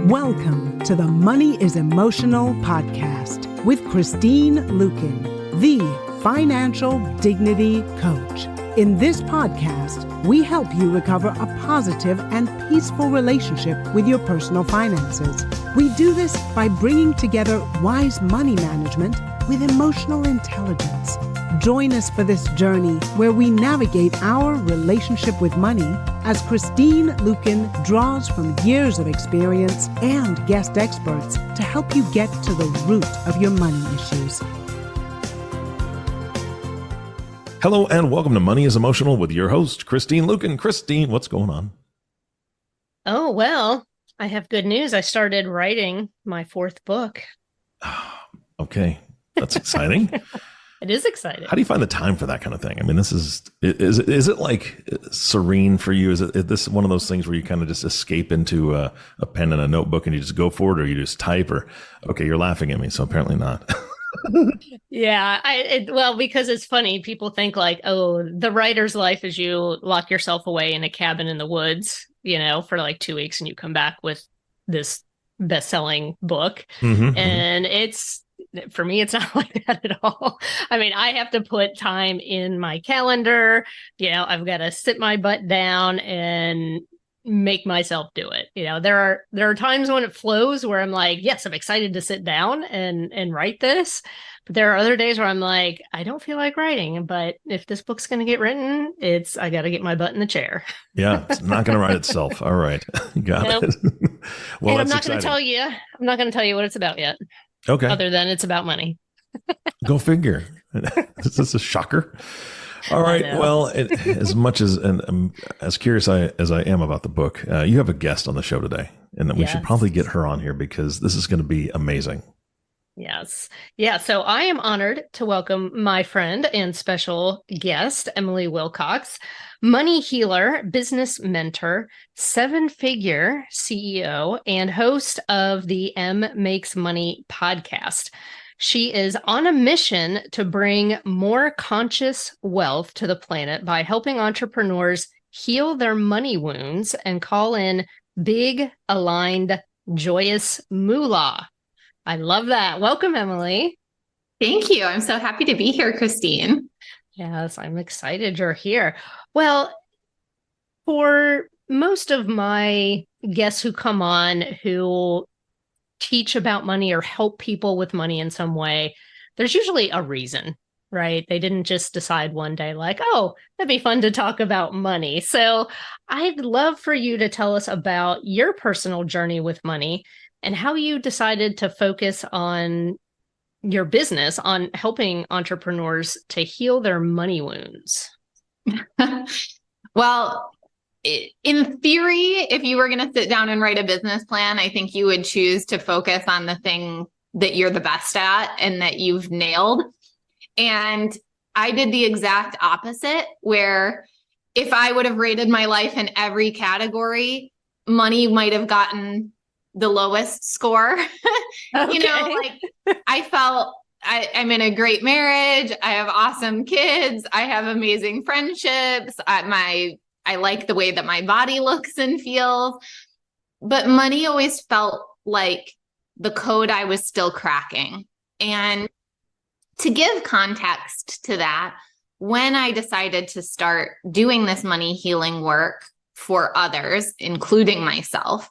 Welcome to the Money is Emotional podcast with Christine Luken, the financial dignity coach. In this podcast, we help you recover a positive and peaceful relationship with your personal finances. We do this by bringing together wise money management with emotional intelligence. Join us for this journey where we navigate our relationship with money as Christine Luken draws from years of experience and guest experts to help you get to the root of your money issues. Hello and welcome to Money is Emotional with your host, Christine Luken. Christine, what's going on? Oh, well, I have good news. I started writing my fourth book. Okay, that's exciting. It is exciting. How do you find the time for that kind of thing? I mean, is it like serene for you? Is this one of those things where you kind of just escape into a pen and a notebook and you just go for it, or you just type, or, okay, you're laughing at me, so apparently not. Yeah, well, because it's funny. People think like, oh, the writer's life is you lock yourself away in a cabin in the woods, for like 2 weeks and you come back with this best-selling book. And for me, it's not like that at all. I mean, I have to put time in my calendar. I've got to sit my butt down and make myself do it. There are times when it flows where I'm like, yes, I'm excited to sit down and write this. But there are other days where I'm like, I don't feel like writing, but if this book's going to get written, I got to get my butt in the chair. Yeah, it's not going to write itself. All right. Got it. Well, and I'm not going to tell you what it's about yet. Okay. Other than it's about money. Go figure. Is this a shocker? All right. Well, as much as as curious as I am about the book, you have a guest on the show today, and we should probably get her on here because this is going to be amazing. Yes. Yeah. So I am honored to welcome my friend and special guest, Emily Wilcox, money healer, business mentor, seven-figure CEO, and host of the M Makes Money podcast. She is on a mission to bring more conscious wealth to the planet by helping entrepreneurs heal their money wounds and call in big, aligned, joyous moolah. I love that. Welcome, Emily. Thank you. I'm so happy to be here, Christine. Yes, I'm excited you're here. Well, for most of my guests who come on who teach about money or help people with money in some way, there's usually a reason, right? They didn't just decide one day like, oh, that'd be fun to talk about money. So I'd love for you to tell us about your personal journey with money and how you decided to focus on your business, on helping entrepreneurs to heal their money wounds. Well, in theory, if you were going to sit down and write a business plan, I think you would choose to focus on the thing that you're the best at and that you've nailed. And I did the exact opposite, where if I would have rated my life in every category, money might have gotten the lowest score. Okay. I felt I'm in a great marriage. I have awesome kids. I have amazing friendships. I like the way that my body looks and feels, but money always felt like the code I was still cracking. And to give context to that, when I decided to start doing this money healing work for others, including myself,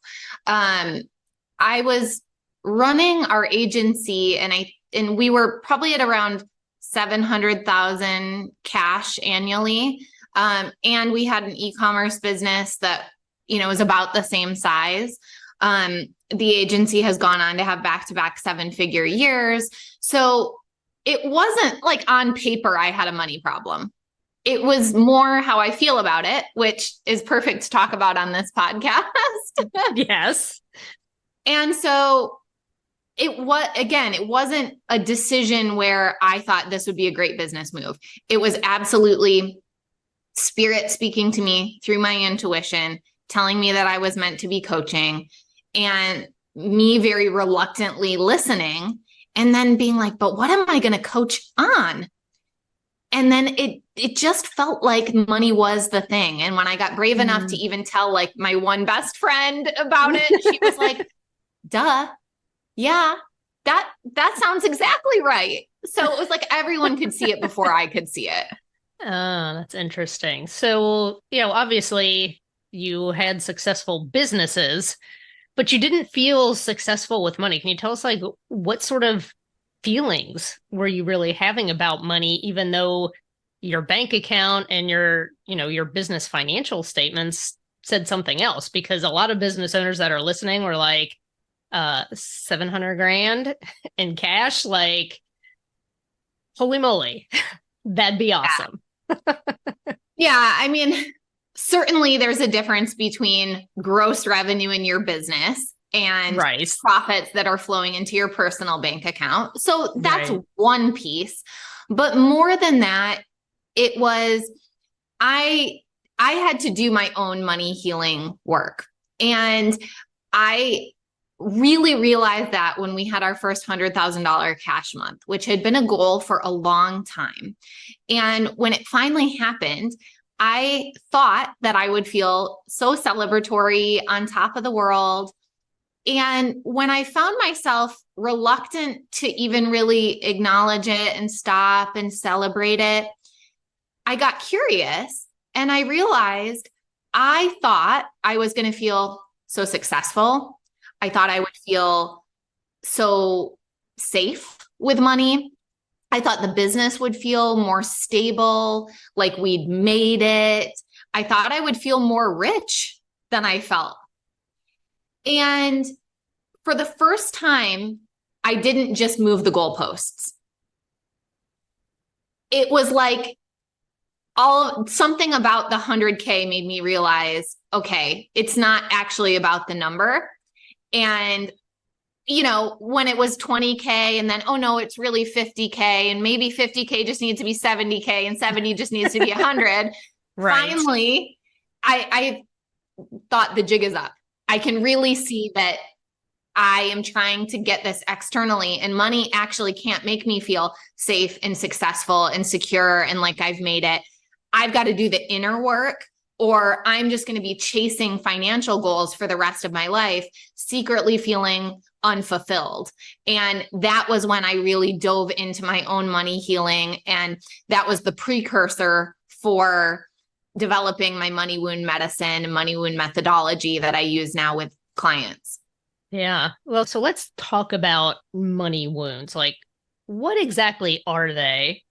I was running our agency and we were probably at around 700,000 cash annually. And we had an e-commerce business that, was about the same size. The agency has gone on to have back-to-back seven-figure years. So it wasn't like on paper, I had a money problem. It was more how I feel about it, which is perfect to talk about on this podcast. Yes. And so it wasn't a decision where I thought this would be a great business move. It was absolutely spirit speaking to me through my intuition, telling me that I was meant to be coaching, and me very reluctantly listening and then being like, but what am I going to coach on? And then it just felt like money was the thing. And when I got brave enough to even tell like my one best friend about it, she was like, duh. Yeah, that sounds exactly right. So it was like everyone could see it before I could see it. Oh, that's interesting. So, obviously you had successful businesses, but you didn't feel successful with money. Can you tell us like what sort of feelings were you really having about money, even though your bank account and your business financial statements said something else? Because a lot of business owners that are listening were like, 700 grand in cash, like, holy moly, that'd be awesome. Yeah. I mean, certainly there's a difference between gross revenue in your business and profits that are flowing into your personal bank account. So that's one piece. But more than that, it was, I had to do my own money healing work. And I really realized that when we had our first $100,000 cash month, which had been a goal for a long time. And when it finally happened, I thought that I would feel so celebratory, on top of the world. And when I found myself reluctant to even really acknowledge it and stop and celebrate it, I got curious and I realized I thought I was going to feel so successful. I thought I would feel so safe with money. I thought the business would feel more stable, like we'd made it. I thought I would feel more rich than I felt. And for the first time, I didn't just move the goalposts. It was like something about the 100K made me realize, okay, it's not actually about the number. And, when it was 20K and then, oh no, it's really 50K and maybe 50K just needs to be 70K and 70 just needs to be 100. Finally, I thought the jig is up. I can really see that I am trying to get this externally, and money actually can't make me feel safe and successful and secure and like I've made it. I've got to do the inner work, or I'm just going to be chasing financial goals for the rest of my life, secretly feeling unfulfilled. And that was when I really dove into my own money healing. And that was the precursor for developing my money wound medicine and money wound methodology that I use now with clients. Yeah. Well, so let's talk about money wounds. Like, what exactly are they?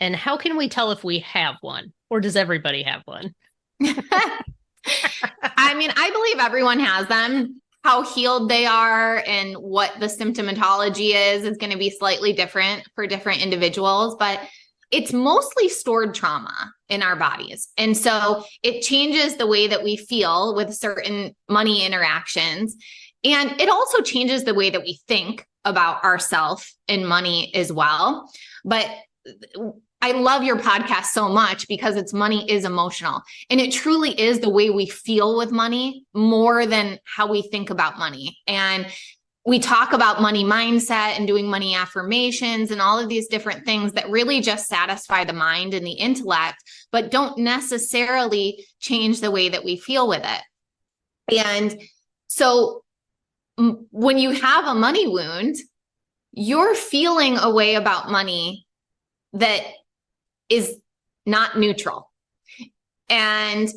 And how can we tell if we have one? Or does everybody have one? I mean, I believe everyone has them. How healed they are and what the symptomatology is going to be slightly different for different individuals, but it's mostly stored trauma in our bodies. And so it changes the way that we feel with certain money interactions. And it also changes the way that we think about ourselves and money as well. But I love your podcast so much because money is emotional, and it truly is the way we feel with money more than how we think about money. And we talk about money mindset and doing money affirmations and all of these different things that really just satisfy the mind and the intellect, but don't necessarily change the way that we feel with it. And so when you have a money wound, you're feeling a way about money that is not neutral. And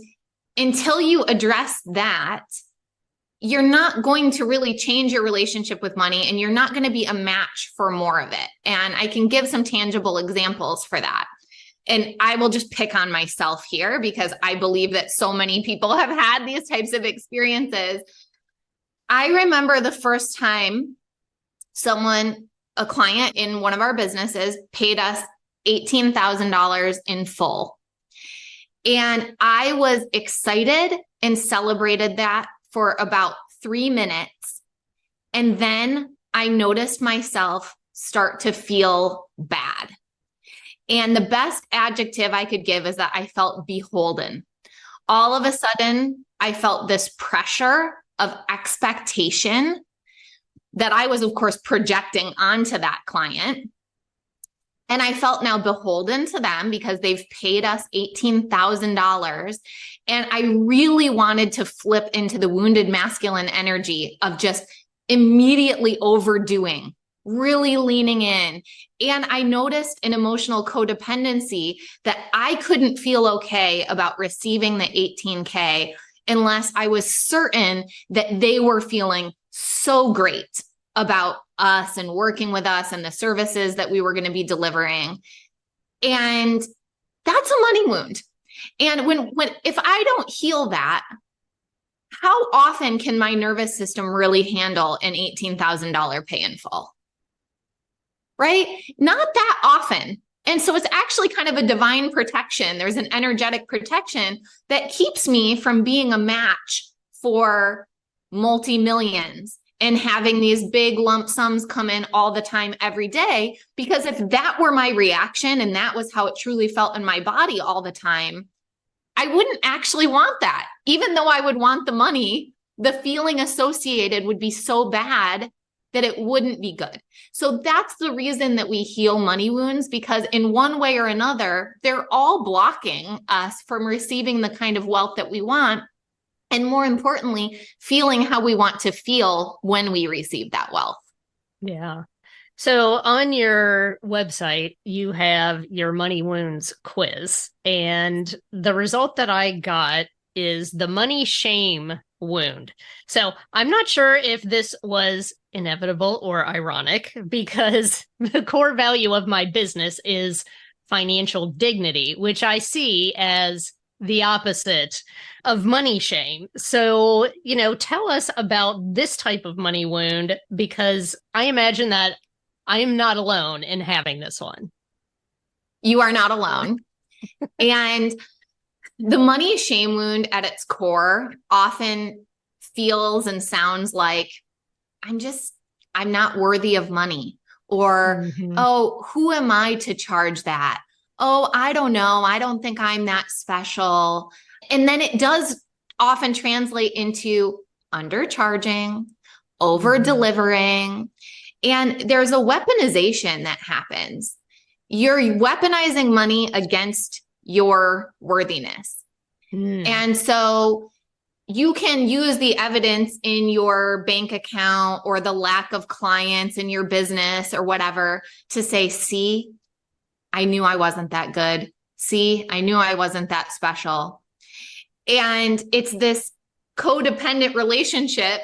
until you address that, you're not going to really change your relationship with money, and you're not going to be a match for more of it. And I can give some tangible examples for that. And I will just pick on myself here because I believe that so many people have had these types of experiences. I remember the first time a client in one of our businesses paid us $18,000 in full. And I was excited and celebrated that for about 3 minutes. And then I noticed myself start to feel bad. And the best adjective I could give is that I felt beholden. All of a sudden, I felt this pressure of expectation that I was, of course, projecting onto that client. And I felt now beholden to them because they've paid us $18,000. And I really wanted to flip into the wounded masculine energy of just immediately overdoing, really leaning in. And I noticed an emotional codependency that I couldn't feel okay about receiving the 18K unless I was certain that they were feeling so great about us and working with us and the services that we were going to be delivering. And that's a money wound. And when if I don't heal that, how often can my nervous system really handle an $18,000 pay in full? Right? Not that often. And so it's actually kind of a divine protection. There's an energetic protection that keeps me from being a match for multi-millions and having these big lump sums come in all the time, every day. Because if that were my reaction and that was how it truly felt in my body all the time, I wouldn't actually want that. Even though I would want the money, the feeling associated would be so bad that it wouldn't be good. So that's the reason that we heal money wounds, because in one way or another, they're all blocking us from receiving the kind of wealth that we want. And more importantly, feeling how we want to feel when we receive that wealth. Yeah. So on your website, you have your money wounds quiz. And the result that I got is the money shame wound. So I'm not sure if this was inevitable or ironic, because the core value of my business is financial dignity, which I see as the opposite of money shame. So, tell us about this type of money wound, because I imagine that I am not alone in having this one. You are not alone. And the money shame wound at its core often feels and sounds like, I'm not worthy of money. Or, oh, who am I to charge that? Oh, I don't know. I don't think I'm that special. And then it does often translate into undercharging, over delivering. And there's a weaponization that happens. You're weaponizing money against your worthiness. And so you can use the evidence in your bank account or the lack of clients in your business or whatever to say, see, I knew I wasn't that good. See, I knew I wasn't that special. And it's this codependent relationship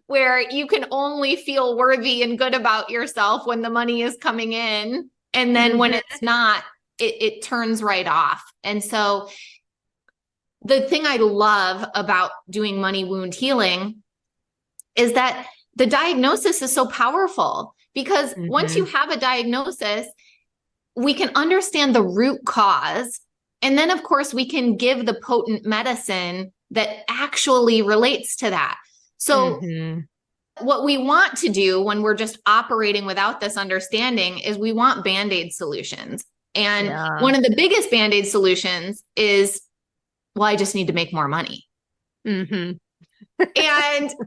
where you can only feel worthy and good about yourself when the money is coming in. And then when it's not, it turns right off. And so the thing I love about doing money wound healing is that the diagnosis is so powerful, because once you have a diagnosis, we can understand the root cause. And then, of course, we can give the potent medicine that actually relates to that. So what we want to do when we're just operating without this understanding is we want Band-Aid solutions. And one of the biggest Band-Aid solutions is, well, I just need to make more money. And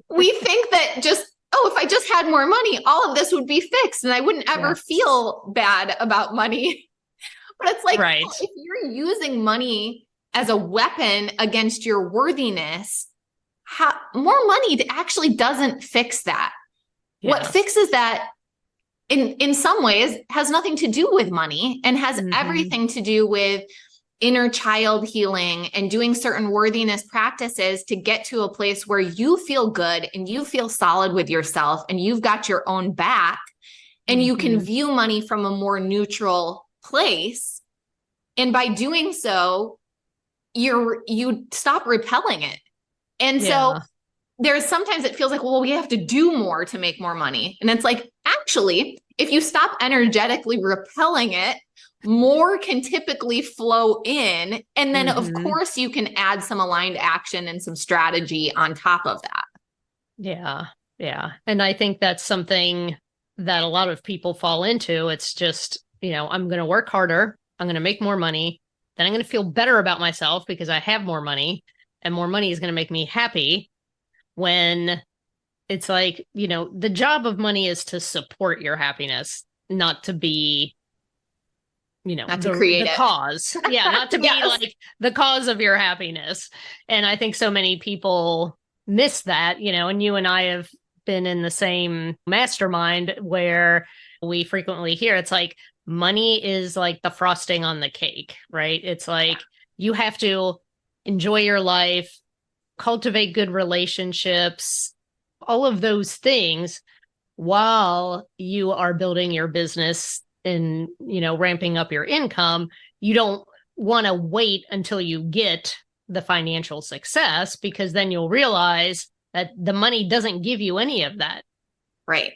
we think that just, if I just had more money, all of this would be fixed and I wouldn't ever feel bad about money. But it's like, if you're using money as a weapon against your worthiness, more money actually doesn't fix that. What fixes that in some ways has nothing to do with money and has everything to do with inner child healing and doing certain worthiness practices to get to a place where you feel good and you feel solid with yourself and you've got your own back and you can view money from a more neutral place. And by doing so, you stop repelling it. And so there's sometimes it feels like, well, we have to do more to make more money. And it's like, actually, if you stop energetically repelling it, more can typically flow in. And then of course you can add some aligned action and some strategy on top of that. Yeah. Yeah. And I think that's something that a lot of people fall into. It's just, I'm going to work harder. I'm going to make more money. Then I'm going to feel better about myself because I have more money, and more money is going to make me happy, when it's like, the job of money is to support your happiness, not to be, not to create the cause. Yeah. Not to be like the cause of your happiness. And I think so many people miss that, and you and I have been in the same mastermind where we frequently hear it's like money is like the frosting on the cake, right? It's like you have to enjoy your life, cultivate good relationships, all of those things while you are building your business and, ramping up your income. You don't want to wait until you get the financial success, because then you'll realize that the money doesn't give you any of that. Right.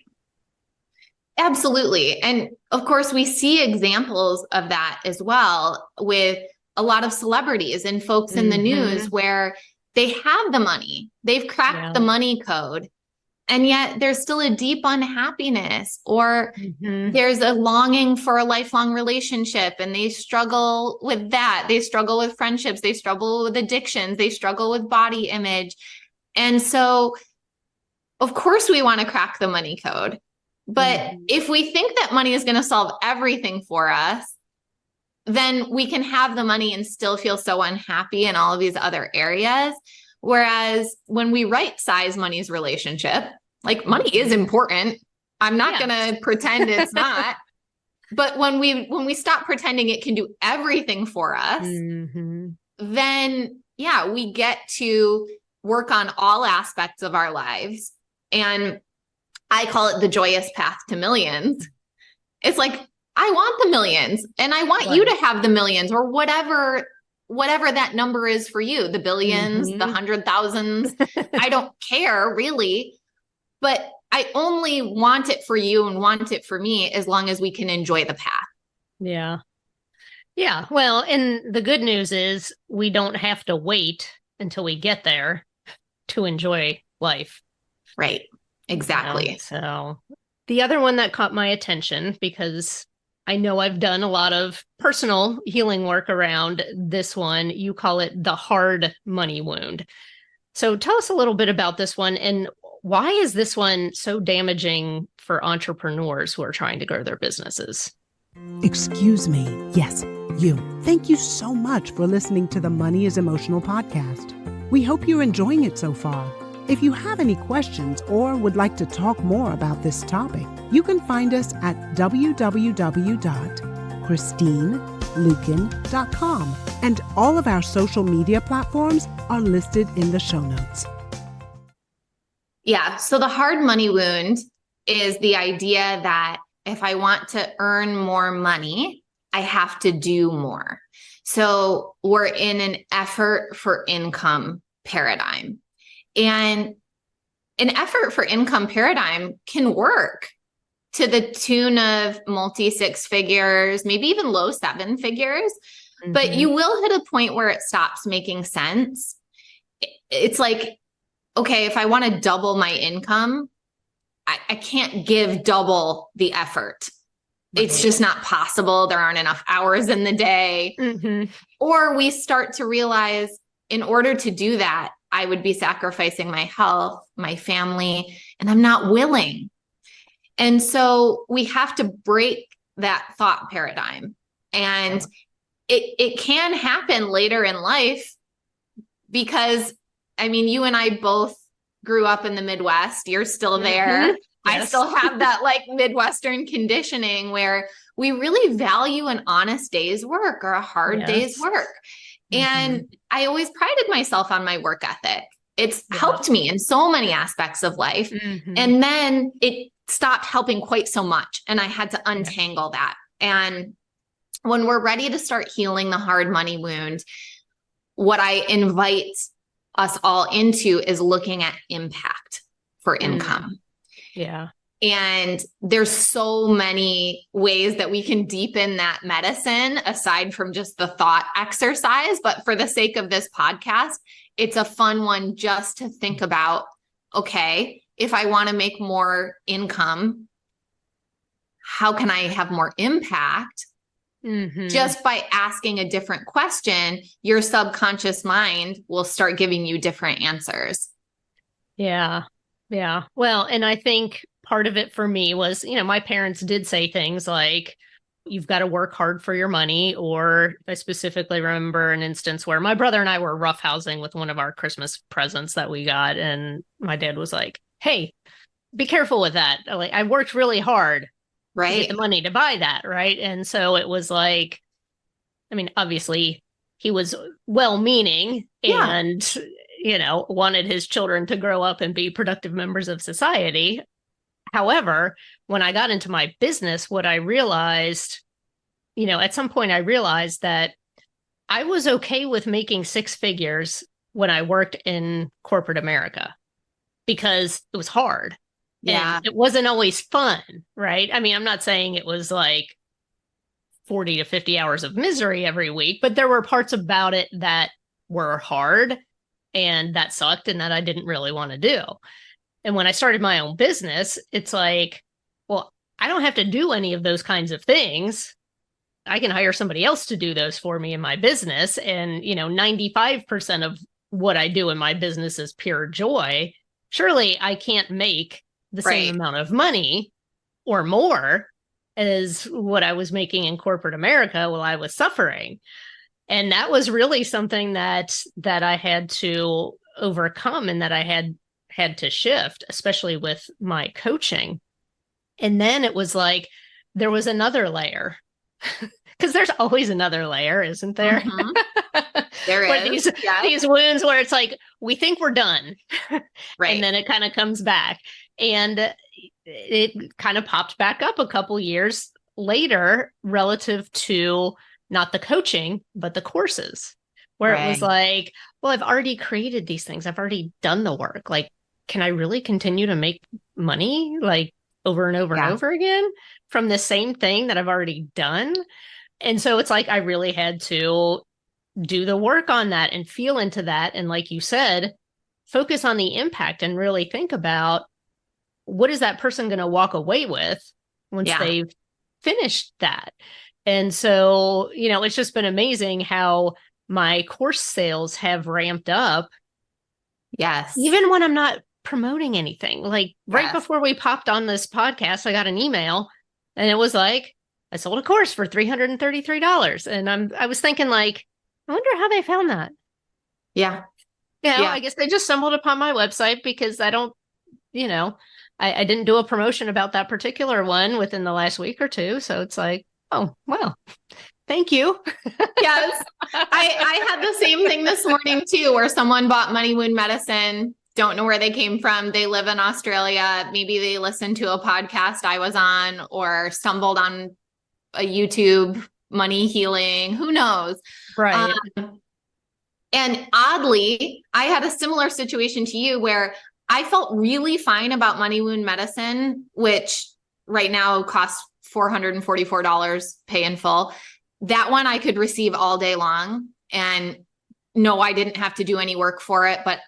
Absolutely. And of course, we see examples of that as well with a lot of celebrities and folks in the news where they have the money, they've cracked the money code, and yet there's still a deep unhappiness, or there's a longing for a lifelong relationship, and they struggle with that. They struggle with friendships. They struggle with addictions. They struggle with body image. And so, of course, we want to crack the money code. But if we think that money is going to solve everything for us, then we can have the money and still feel so unhappy in all of these other areas. Whereas when we right size money's relationship, like, money is important. I'm not going to pretend it's not. But when we stop pretending it can do everything for us, then we get to work on all aspects of our lives. And I call it the joyous path to millions. It's like, I want the millions, and I want you to have the millions, or whatever that number is for you, the billions, the 100,000s. I don't care really, but I only want it for you and want it for me as long as we can enjoy the path. Yeah. Yeah. Well, and the good news is we don't have to wait until we get there to enjoy life. Right. Exactly. So the other one that caught my attention, because I know I've done a lot of personal healing work around this one, you call it the hard money wound. So tell us a little bit about this one, and why is this one so damaging for entrepreneurs who are trying to grow their businesses? Excuse me. Yes, you. Thank you so much for listening to the Money is Emotional podcast. We hope you're enjoying it so far. If you have any questions or would like to talk more about this topic, you can find us at www.christineluken.com, and all of our social media platforms are listed in the show notes. Yeah. So the hard money wound is the idea that if I want to earn more money, I have to do more. So we're in an effort for income paradigm. And an effort for income paradigm can work to the tune of multi 6 figures, maybe even low 7 figures, but you will hit a point where it stops making sense. It's like, okay, if I want to double my income, I can't give double the effort. It's just not possible. There aren't enough hours in the day. Or we start to realize, in order to do that, I would be sacrificing my health, my family, and I'm not willing. And so we have to break that thought paradigm. And it can happen later in life, because, I mean, you and I both grew up in the Midwest. You're still there. Yes. I still have that like Midwestern conditioning where we really value an honest day's work or a hard day's work. And I always prided myself on my work ethic. It's helped me in so many aspects of life. And then it stopped helping quite so much. And I had to untangle that. And when we're ready to start healing the hard money wound, what I invite us all into is looking at impact for income. Yeah. And there's so many ways that we can deepen that medicine aside from just the thought exercise. But for the sake of this podcast, it's a fun one just to think about, okay, if I want to make more income, how can I have more impact? Just by asking a different question, your subconscious mind will start giving you different answers. Yeah. Yeah. Well, and I think part of it for me was, my parents did say things like, you've got to work hard for your money. Or I specifically remember an instance where my brother and I were roughhousing with one of our Christmas presents that we got. And my dad was like, hey, be careful with that. Like, I worked really hard to get the money to buy that, right? And so it was like, I mean, obviously he was well-meaning and, you know, wanted his children to grow up and be productive members of society. However, when I got into my business, what I realized, you know, at some point I realized that I was okay with making six figures when I worked in corporate America because it was hard. Yeah. And it wasn't always fun, right? I mean, I'm not saying it was like 40 to 50 hours of misery every week, but there were parts about it that were hard and that sucked and that I didn't really want to do. And when I started my own business, it's like, well, I don't have to do any of those kinds of things. I can hire somebody else to do those for me in my business. And, you know, 95% of what I do in my business is pure joy. Surely I can't make the same amount of money or more as what I was making in corporate America while I was suffering. And that was really something that I had to overcome and that I had to shift, especially with my coaching. And then it was like, there was another layer, because there's always another layer, isn't there? Mm-hmm. There is. These wounds where it's like, we think we're done. And then it kind of comes back. And it kind of popped back up a couple years later relative to not the coaching, but the courses, where it was like, well, I've already created these things. I've already done the work. Like, can I really continue to make money like over and over and over again from the same thing that I've already done? And so it's like, I really had to do the work on that and feel into that. And like you said, focus on the impact and really think about, what is that person going to walk away with once they've finished that? And so, you know, it's just been amazing how my course sales have ramped up. Yes. Even when I'm not promoting anything. Like right before we popped on this podcast, I got an email and it was like, I sold a course for $333. And I was thinking like, I wonder how they found that. Yeah. I guess they just stumbled upon my website because I don't, you know, I didn't do a promotion about that particular one within the last week or two. So it's like, oh, well, thank you. Yes. I had the same thing this morning too, where someone bought money wound medicine. Don't know where they came from. They live in Australia. Maybe they listened to a podcast I was on or stumbled on a YouTube money healing. Who knows? Right. And oddly, I had a similar situation to you where I felt really fine about money wound medicine, which right now costs $444 pay in full. That one I could receive all day long. And no, I didn't have to do any work for it, but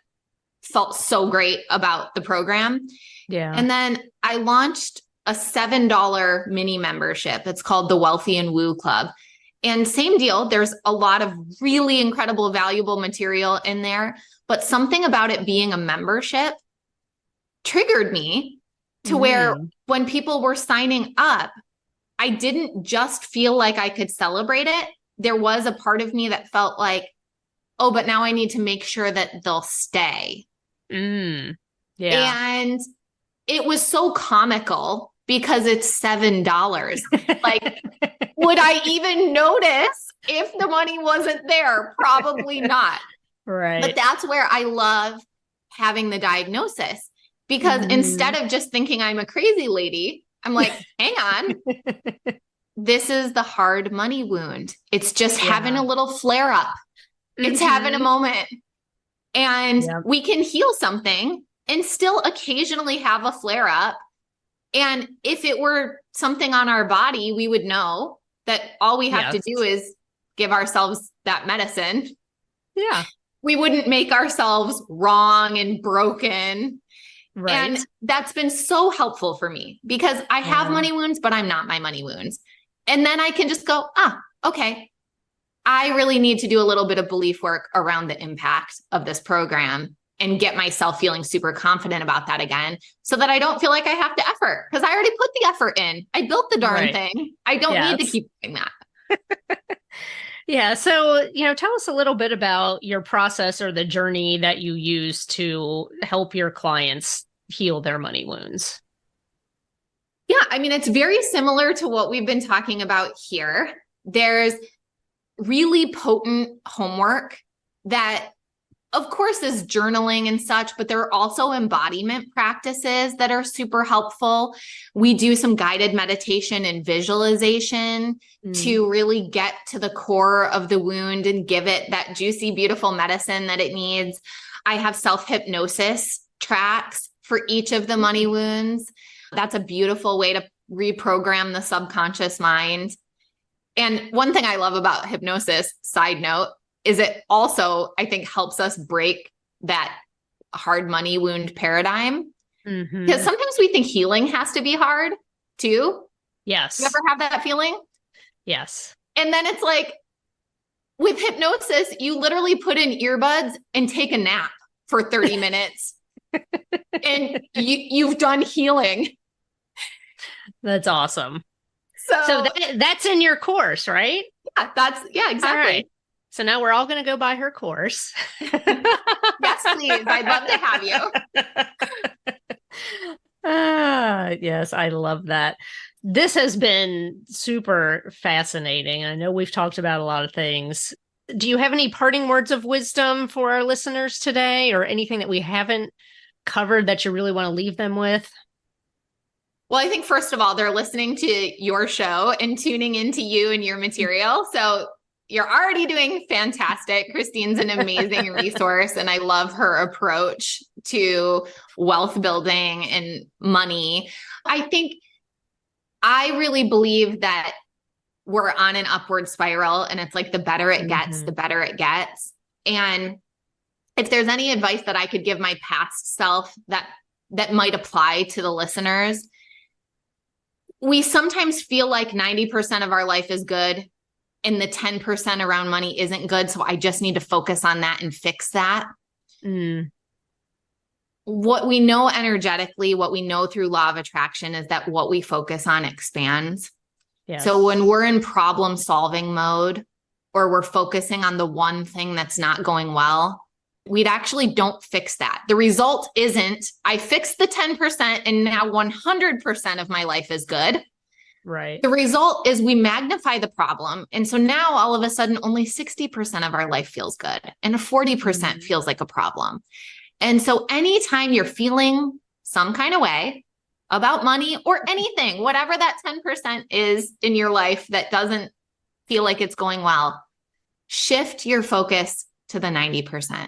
felt so great about the program. Yeah. And then I launched a $7 mini membership. It's called the Wealthy and Woo Club. And same deal. There's a lot of really incredible, valuable material in there, but something about it being a membership triggered me to where when people were signing up, I didn't just feel like I could celebrate it. There was a part of me that felt like, oh, but now I need to make sure that they'll stay. Yeah. And it was so comical because it's $7. Like, would I even notice if the money wasn't there? Probably not. Right. But that's where I love having the diagnosis, because instead of just thinking I'm a crazy lady, I'm like, hang on, this is the hard money wound. It's just having a little flare up. It's having a moment. And we can heal something and still occasionally have a flare up. And if it were something on our body, we would know that all we have to do is give ourselves that medicine. Yeah. We wouldn't make ourselves wrong and broken. Right. And that's been so helpful for me because I have money wounds, but I'm not my money wounds. And then I can just go, okay, I really need to do a little bit of belief work around the impact of this program and get myself feeling super confident about that again, so that I don't feel like I have to effort, because I already put the effort in. I built the darn thing. I don't need to keep doing that. Yeah. So, you know, tell us a little bit about your process or the journey that you use to help your clients heal their money wounds. Yeah, I mean, it's very similar to what we've been talking about here. There's really potent homework that, of course, is journaling and such, but there are also embodiment practices that are super helpful. We do some guided meditation and visualization to really get to the core of the wound and give it that juicy, beautiful medicine that it needs. I have self-hypnosis tracks for each of the money wounds. That's a beautiful way to reprogram the subconscious mind. And one thing I love about hypnosis, side note, is it also, I think, helps us break that hard money wound paradigm. Because sometimes we think healing has to be hard too. Yes. You ever have that feeling? Yes. And then it's like, with hypnosis, you literally put in earbuds and take a nap for 30 minutes. And you've done healing. That's awesome. So that's in your course, right? Yeah, exactly. All right. So now we're all going to go buy her course. Yes, please. I'd love to have you. Yes, I love that. This has been super fascinating. I know we've talked about a lot of things. Do you have any parting words of wisdom for our listeners today, or anything that we haven't covered that you really want to leave them with? Well, I think first of all, they're listening to your show and tuning into you and your material. So you're already doing fantastic. Christine's an amazing resource, and I love her approach to wealth building and money. I really believe that we're on an upward spiral, and it's like the better it gets, the better it gets. And if there's any advice that I could give my past self that might apply to the listeners, we sometimes feel like 90% of our life is good and the 10% around money isn't good. So I just need to focus on that and fix that. What we know energetically, what we know through law of attraction, is that what we focus on expands. Yes. So when we're in problem solving mode, or we're focusing on the one thing that's not going well, we actually don't fix that. The result isn't, I fixed the 10% and now 100% of my life is good. Right. The result is we magnify the problem. And so now all of a sudden, only 60% of our life feels good and 40% feels like a problem. And so anytime you're feeling some kind of way about money or anything, whatever that 10% is in your life that doesn't feel like it's going well, shift your focus to the 90%.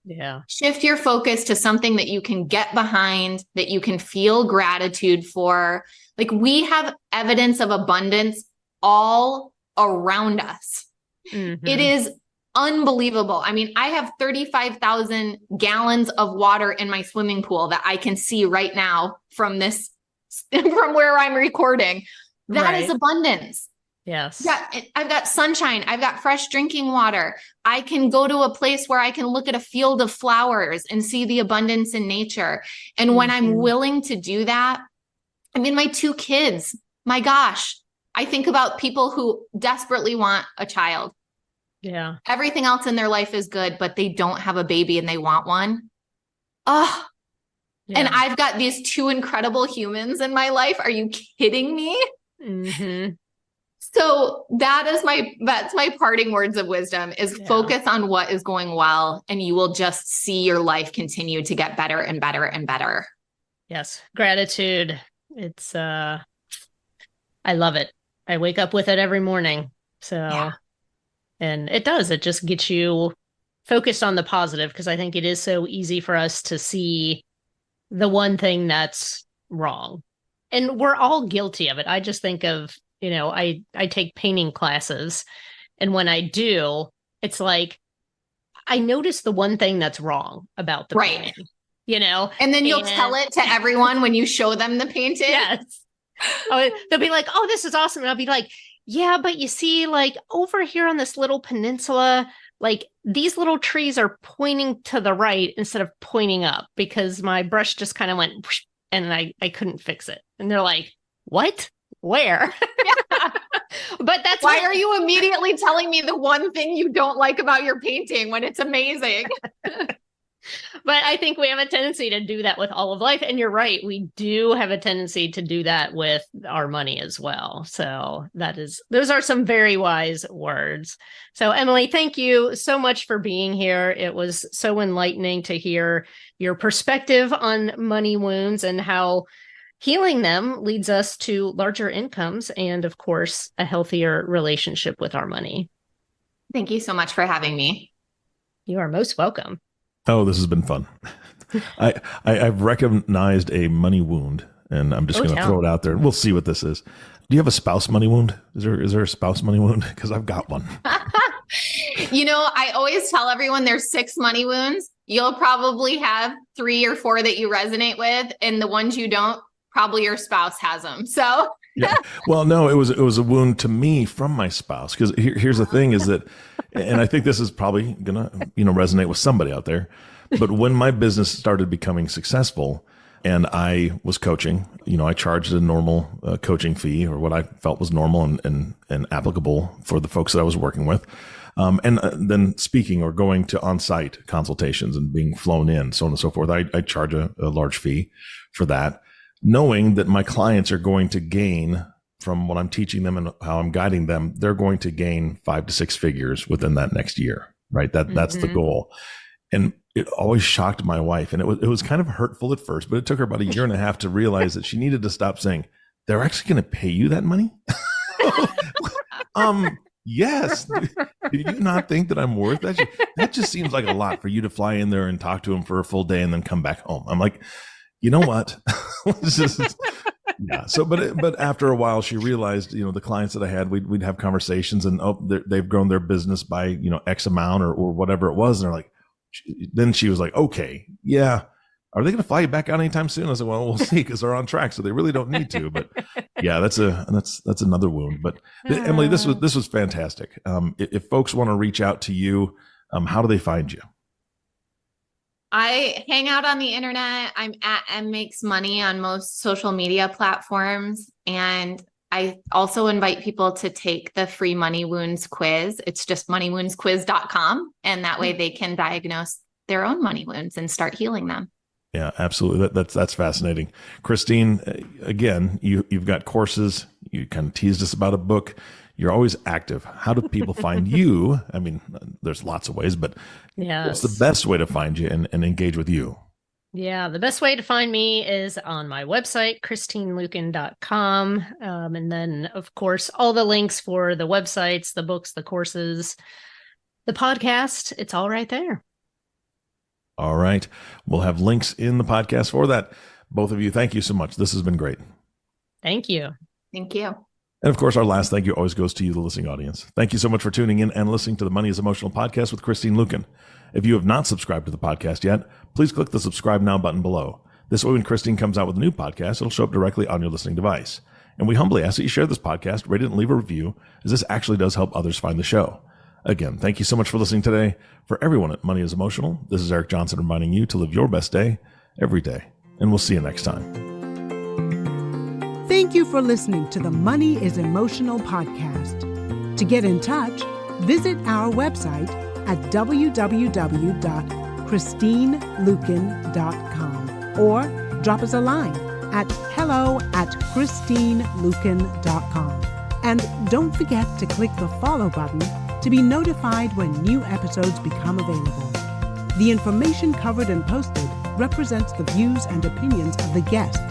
Yeah. Shift your focus to something that you can get behind, that you can feel gratitude for. Like, we have evidence of abundance all around us. It is unbelievable. I mean, I have 35,000 gallons of water in my swimming pool that I can see right now from where I'm recording. That is abundance. Yes. Yeah, I've got sunshine. I've got fresh drinking water. I can go to a place where I can look at a field of flowers and see the abundance in nature. And when I'm willing to do that, I mean, my 2 kids, my gosh, I think about people who desperately want a child. Yeah. Everything else in their life is good, but they don't have a baby and they want one. Oh, yeah. And I've got these 2 incredible humans in my life. Are you kidding me? So that's my parting words of wisdom is focus on what is going well, and you will just see your life continue to get better and better and better. Yes. Gratitude. It's, I love it. I wake up with it every morning. So, and it just gets you focused on the positive, because I think it is so easy for us to see the one thing that's wrong. And we're all guilty of it. I just think of, I take painting classes, and when I do, it's like, I notice the one thing that's wrong about the painting, and then you'll tell it to everyone when you show them the painting. Yes. They'll be like, oh, this is awesome. And I'll be like, yeah, but you see, like, over here on this little peninsula, like, these little trees are pointing to the right instead of pointing up, because my brush just kind of went whoosh, and I couldn't fix it. And they're like, what? Where? But that's why are you immediately telling me the one thing you don't like about your painting when it's amazing? But I think we have a tendency to do that with all of life. And you're right. We do have a tendency to do that with our money as well. So those are some very wise words. So Emily, thank you so much for being here. It was so enlightening to hear your perspective on money wounds and how healing them leads us to larger incomes and, of course, a healthier relationship with our money. Thank you so much for having me. You are most welcome. Oh, this has been fun. I've recognized a money wound, and I'm just going to throw it out there. We'll see what this is. Do you have a spouse money wound? Is there a spouse money wound? Because I've got one. I always tell everyone there's 6 money wounds. You'll probably have 3 or 4 that you resonate with, and the ones you don't, probably your spouse has them. So yeah. Well, no, it was a wound to me from my spouse. Because here's the thing is that, and I think this is probably gonna resonate with somebody out there. But when my business started becoming successful, and I was coaching, I charged a normal coaching fee, or what I felt was normal and applicable for the folks that I was working with. And then speaking or going to on-site consultations and being flown in, so on and so forth. I charge a large fee for that, knowing that my clients are going to gain from what I'm teaching them and how I'm guiding them. They're going to gain 5 to 6 figures within that next year, right? That's the goal. And it always shocked my wife. And it was kind of hurtful at first, but it took her about 1.5 years to realize that she needed to stop saying, they're actually going to pay you that money? Yes. Do you not think that I'm worth that? That just seems like a lot for you to fly in there and talk to him for a full day and then come back home. I'm like, you know what? Yeah. So, but after a while, she realized, the clients that I had, we'd have conversations, and they've grown their business by X amount or whatever it was, and they're like, then she was like, okay, yeah, are they going to fly you back out anytime soon? I said, well, we'll see, because they're on track, so they really don't need to. But yeah, that's another wound. But Emily, this was fantastic. If folks want to reach out to you, how do they find you? I hang out on the internet. I'm at M Makes Money on most social media platforms. And I also invite people to take the free Money Wounds quiz. It's just moneywoundsquiz.com. And that way they can diagnose their own money wounds and start healing them. Yeah, absolutely. That's fascinating. Christine, again, you've got courses. You kind of teased us about a book. You're always active. How do people find you? I mean, there's lots of ways, but what's the best way to find you and engage with you? Yeah, the best way to find me is on my website, christineluken.com. And then, of course, all the links for the websites, the books, the courses, the podcast, it's all right there. All right. We'll have links in the podcast for that. Both of you, thank you so much. This has been great. Thank you. Thank you. And of course, our last thank you always goes to you, the listening audience. Thank you so much for tuning in and listening to the Money is Emotional podcast with Christine Luken. If you have not subscribed to the podcast yet, please click the subscribe now button below. This way, when Christine comes out with a new podcast, it'll show up directly on your listening device. And we humbly ask that you share this podcast, rate it, and leave a review, as this actually does help others find the show. Again, thank you so much for listening today. For everyone at Money is Emotional, this is Eric Johnson reminding you to live your best day every day. And we'll see you next time. Thank you for listening to the Money is Emotional podcast. To get in touch, visit our website at www.christineluken.com or drop us a line at hello@christineluken.com. And don't forget to click the follow button to be notified when new episodes become available. The information covered and posted represents the views and opinions of the guest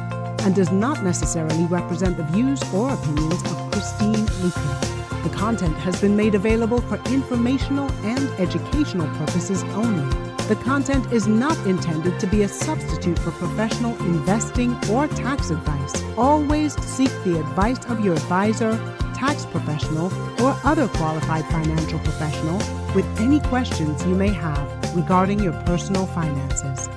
and does not necessarily represent the views or opinions of Christine Luken. The content has been made available for informational and educational purposes only. The content is not intended to be a substitute for professional investing or tax advice. Always seek the advice of your advisor, tax professional, or other qualified financial professional with any questions you may have regarding your personal finances.